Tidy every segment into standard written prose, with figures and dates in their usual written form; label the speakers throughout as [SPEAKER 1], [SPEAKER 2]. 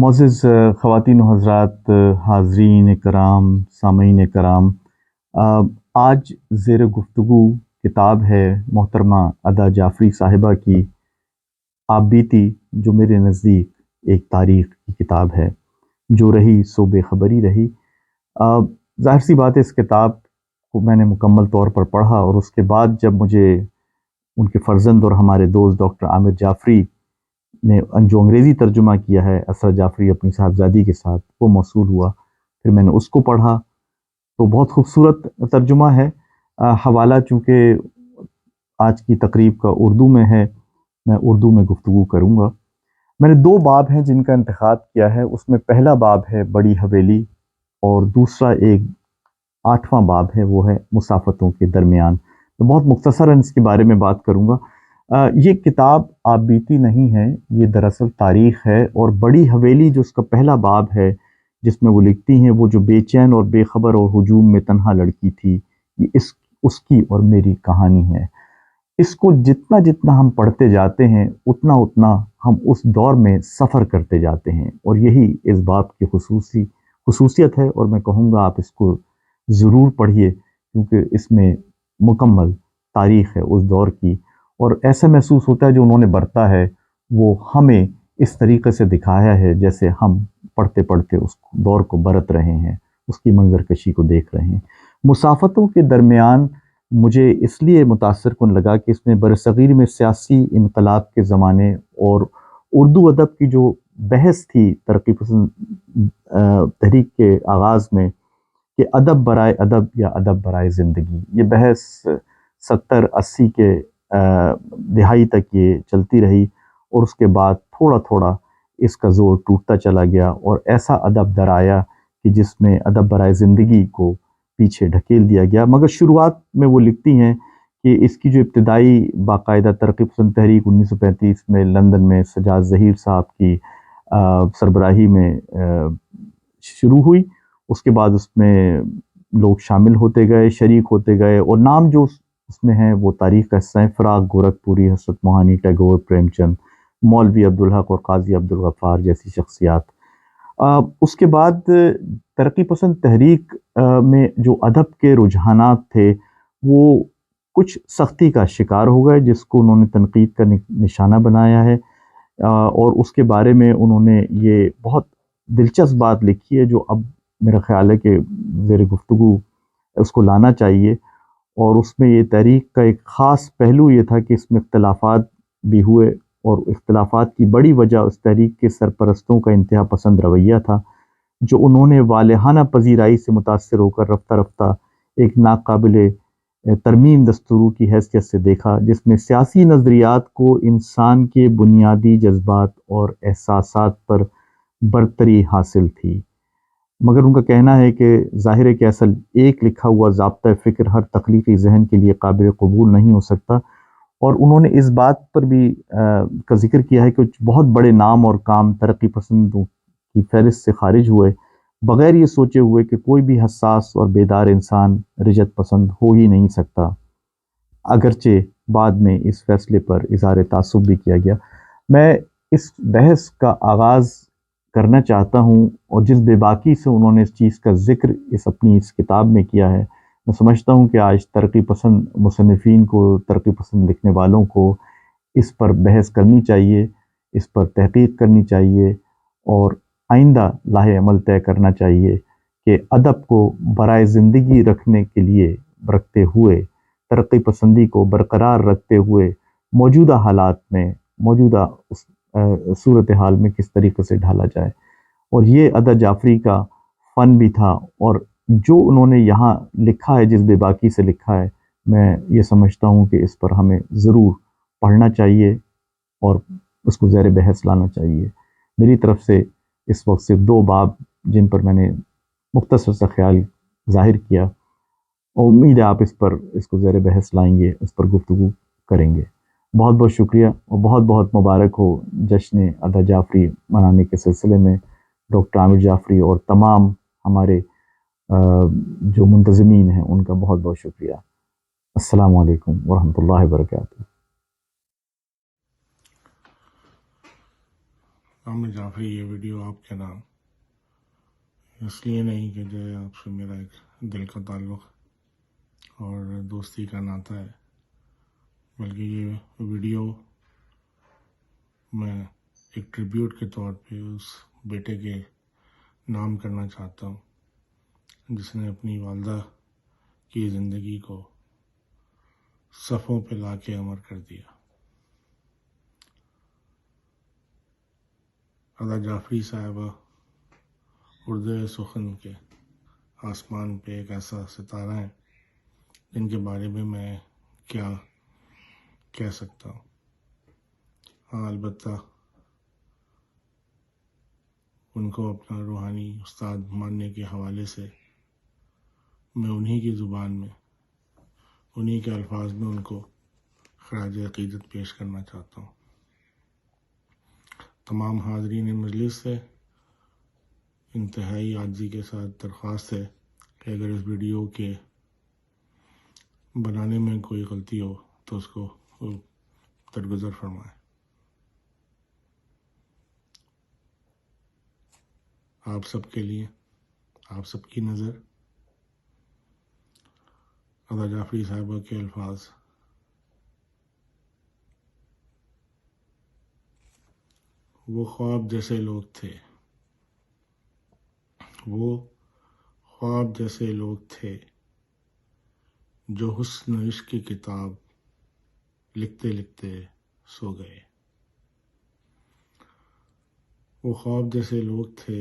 [SPEAKER 1] معزز خواتین و حضرات، حاضرین کرام، سامعین کرام، آج زیر گفتگو کتاب ہے محترمہ ادا جعفری صاحبہ کی آپ بیتی، جو میرے نزدیک ایک تاریخ کی کتاب ہے، جو رہی سو بے خبری رہی۔ ظاہر سی بات ہے، اس کتاب کو میں نے مکمل طور پر پڑھا، اور اس کے بعد جب مجھے ان کے فرزند اور ہمارے دوست ڈاکٹر عامر جعفری نے جو انگریزی ترجمہ کیا ہے اسرا جعفری اپنی صاحبزادی کے ساتھ، وہ موصول ہوا، پھر میں نے اس کو پڑھا تو بہت خوبصورت ترجمہ ہے۔ حوالہ چونکہ آج کی تقریب کا اردو میں ہے، میں اردو میں گفتگو کروں گا۔ میں نے دو باب ہیں جن کا انتخاب کیا ہے، اس میں پہلا باب ہے بڑی حویلی، اور دوسرا ایک 8واں باب ہے، وہ ہے مسافتوں کے درمیان۔ تو بہت مختصراً اس کے بارے میں بات کروں گا۔ یہ کتاب آپ بیتی نہیں ہے، یہ دراصل تاریخ ہے، اور بڑی حویلی جو اس کا پہلا باب ہے جس میں وہ لکھتی ہیں، وہ جو بے چین اور بے خبر اور ہجوم میں تنہا لڑکی تھی، یہ اس کی اور میری کہانی ہے۔ اس کو جتنا جتنا ہم پڑھتے جاتے ہیں، اتنا اتنا ہم اس دور میں سفر کرتے جاتے ہیں، اور یہی اس باب کی خصوصیت ہے، اور میں کہوں گا آپ اس کو ضرور پڑھیے، کیونکہ اس میں مکمل تاریخ ہے اس دور کی، اور ایسا محسوس ہوتا ہے جو انہوں نے برتا ہے وہ ہمیں اس طریقے سے دکھایا ہے جیسے ہم پڑھتے پڑھتے اس دور کو برت رہے ہیں، اس کی منظر کشی کو دیکھ رہے ہیں۔ مسافتوں کے درمیان مجھے اس لیے متاثر کن لگا کہ اس میں برصغیر میں سیاسی انقلاب کے زمانے اور اردو ادب کی جو بحث تھی ترقی پسند تحریک کے آغاز میں، کہ ادب برائے ادب یا ادب برائے زندگی، یہ بحث 70-80 کے دہائی تک یہ چلتی رہی، اور اس کے بعد تھوڑا تھوڑا اس کا زور ٹوٹتا چلا گیا، اور ایسا ادب در آیا کہ جس میں ادب برائے زندگی کو پیچھے ڈھکیل دیا گیا۔ مگر شروعات میں وہ لکھتی ہیں کہ اس کی جو ابتدائی باقاعدہ ترقی پسند تحریک 1935 میں لندن میں سجاد ظہیر صاحب کی سربراہی میں شروع ہوئی، اس کے بعد اس میں لوگ شامل ہوتے گئے، شریک ہوتے گئے، اور نام جو اس میں ہیں وہ تاریخ کا حصہ ہیں: فراق گورکھپوری، حسرت موہانی، ٹیگور، پریم چند، مولوی عبدالحق اور قاضی عبدالغفار جیسی شخصیات۔ اس کے بعد ترقی پسند تحریک میں جو ادب کے رجحانات تھے وہ کچھ سختی کا شکار ہو گئے، جس کو انہوں نے تنقید کا نشانہ بنایا ہے، اور اس کے بارے میں انہوں نے یہ بہت دلچسپ بات لکھی ہے جو اب میرا خیال ہے کہ زیر گفتگو اس کو لانا چاہیے۔ اور اس میں یہ تحریک کا ایک خاص پہلو یہ تھا کہ اس میں اختلافات بھی ہوئے، اور اختلافات کی بڑی وجہ اس تحریک کے سرپرستوں کا انتہا پسند رویہ تھا، جو انہوں نے والہانہ پذیرائی سے متاثر ہو کر رفتہ رفتہ ایک ناقابل ترمیم دستوروں کی حیثیت سے دیکھا، جس میں سیاسی نظریات کو انسان کے بنیادی جذبات اور احساسات پر برتری حاصل تھی۔ مگر ان کا کہنا ہے کہ ظاہر ہے کہ اصل ایک لکھا ہوا ضابطۂ فکر ہر تخلیقی ذہن کے لیے قابل قبول نہیں ہو سکتا، اور انہوں نے اس بات پر بھی کا ذکر کیا ہے کہ بہت بڑے نام اور کام ترقی پسندوں کی فہرست سے خارج ہوئے بغیر یہ سوچے ہوئے کہ کوئی بھی حساس اور بیدار انسان رجعت پسند ہو ہی نہیں سکتا، اگرچہ بعد میں اس فیصلے پر اظہار تعصب بھی کیا گیا۔ میں اس بحث کا آغاز کرنا چاہتا ہوں، اور جس بے باکی سے انہوں نے اس چیز کا ذکر اپنی اس کتاب میں کیا ہے، میں سمجھتا ہوں کہ آج ترقی پسند مصنفین کو، ترقی پسند لکھنے والوں کو اس پر بحث کرنی چاہیے، اس پر تحقیق کرنی چاہیے، اور آئندہ لاہ عمل طے کرنا چاہیے کہ ادب کو برائے زندگی رکھتے ہوئے، ترقی پسندی کو برقرار رکھتے ہوئے موجودہ حالات میں، موجودہ صورتحال میں کس طریقے سے ڈھالا جائے۔ اور یہ ادا جعفری کا فن بھی تھا، اور جو انہوں نے یہاں لکھا ہے، جس بے باکی سے لکھا ہے، میں یہ سمجھتا ہوں کہ اس پر ہمیں ضرور پڑھنا چاہیے اور اس کو زیر بحث لانا چاہیے۔ میری طرف سے اس وقت صرف 2 باب جن پر میں نے مختصر سا خیال ظاہر کیا، اور امید ہے آپ اس کو زیر بحث لائیں گے، اس پر گفتگو کریں گے۔ بہت بہت شکریہ، اور بہت بہت مبارک ہو جشن ادا جعفری منانے کے سلسلے میں ڈاکٹر عامر جعفری اور تمام ہمارے جو منتظمین ہیں، ان کا بہت بہت شکریہ۔ السلام علیکم ورحمۃ اللہ وبرکاتہ۔
[SPEAKER 2] عامر جعفری، یہ ویڈیو آپ کے نام اس لیے نہیں کہ جو ہے آپ سے میرا ایک دل کا تعلق اور دوستی کا ناطہ ہے، بلکہ یہ ویڈیو میں ایک ٹریبیوٹ کے طور پہ اس بیٹے کے نام کرنا چاہتا ہوں جس نے اپنی والدہ کی زندگی کو صفوں پہ لا کے امر کر دیا۔ ادا جعفری صاحبہ اردو سخن کے آسمان پہ ایک ایسا ستارہ ہے جن کے بارے میں کیا کہہ سکتا ہوں۔ ہاں، البتہ ان کو اپنا روحانی استاد ماننے کے حوالے سے میں انہی کی زبان میں، انہی کے الفاظ میں ان کو خراج عقیدت پیش کرنا چاہتا ہوں۔ تمام حاضرین مجلس سے انتہائی عاجزی کے ساتھ درخواست ہے کہ اگر اس ویڈیو کے بنانے میں کوئی غلطی ہو تو اس کو درگزر فرمائیں۔ آپ سب کے لیے، آپ سب کی نظر ادا جعفری صاحبہ کے الفاظ۔ وہ خواب جیسے لوگ تھے، وہ خواب جیسے لوگ تھے جو حسن و عشق کی کتاب لکھتے لکھتے سو گئے۔ وہ خواب جیسے لوگ تھے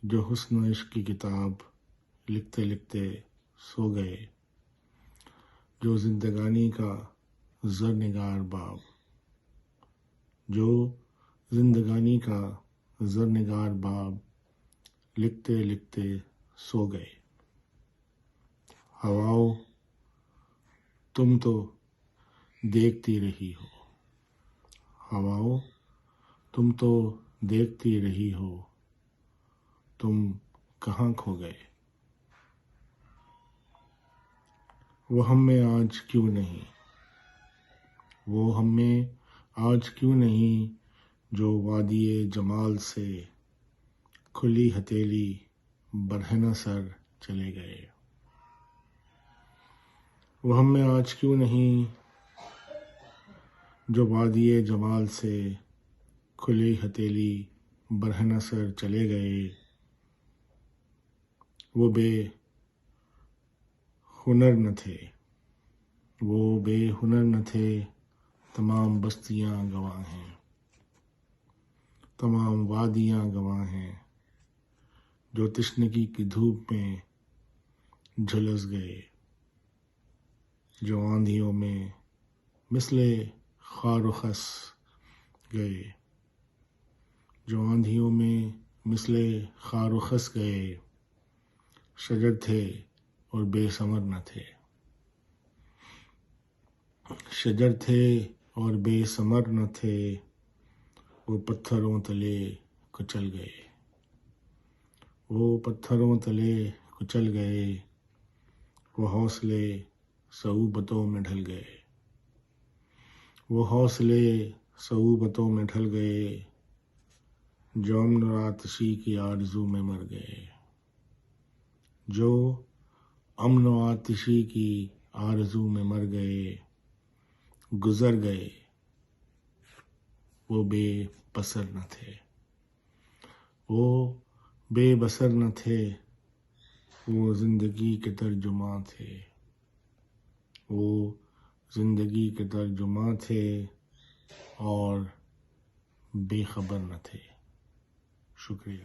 [SPEAKER 2] جو حسن و عشق کی کتاب لکھتے لکھتے سو گئے، جو زندگانی کا زرنگار باب، جو زندگانی کا زرنگار باب لکھتے لکھتے سو گئے۔ ہواؤ تم تو دیکھتی رہی ہو، ہواؤ تم تو دیکھتی رہی ہو، تم کہاں کھو گئے۔ وہ ہم میں آج کیوں نہیں، وہ ہم میں آج کیوں نہیں جو وادی جمال سے کھلی ہتھیلی برہنہ سر چلے گئے۔ وہ ہم میں آج کیوں نہیں جو وادی جمال سے کھلی ہتھیلی برہنہ سر چلے گئے۔ وہ بے ہنر نہ تھے، وہ بے ہنر نہ تھے، تمام بستیاں گواہ ہیں، تمام وادیاں گواہ ہیں، جو تشنگی کی دھوپ میں جھلس گئے، جو آندھیوں میں مثل خار و خس گئے، جو آندھیوں میں مثل خار و خس گئے، شجر تھے اور بے ثمر نہ تھے، شجر تھے اور بے ثمر نہ تھے، وہ پتھروں تلے کچل گئے، وہ پتھروں تلے کچل گئے، وہ حوصلے صعوبتوں میں ڈھل گئے، وہ حوصلے صعوبتوں میں ڈھل گئے، جو امن و آتشی کی آرزو میں مر گئے، جو امن و آتشی کی آرزو میں مر گئے، گزر گئے، وہ بے بسر نہ تھے، وہ بے بسر نہ تھے، وہ زندگی کے ترجماں تھے، وہ زندگی کے ترجماں تھے اور بے خبر نہ تھے۔ شکریہ۔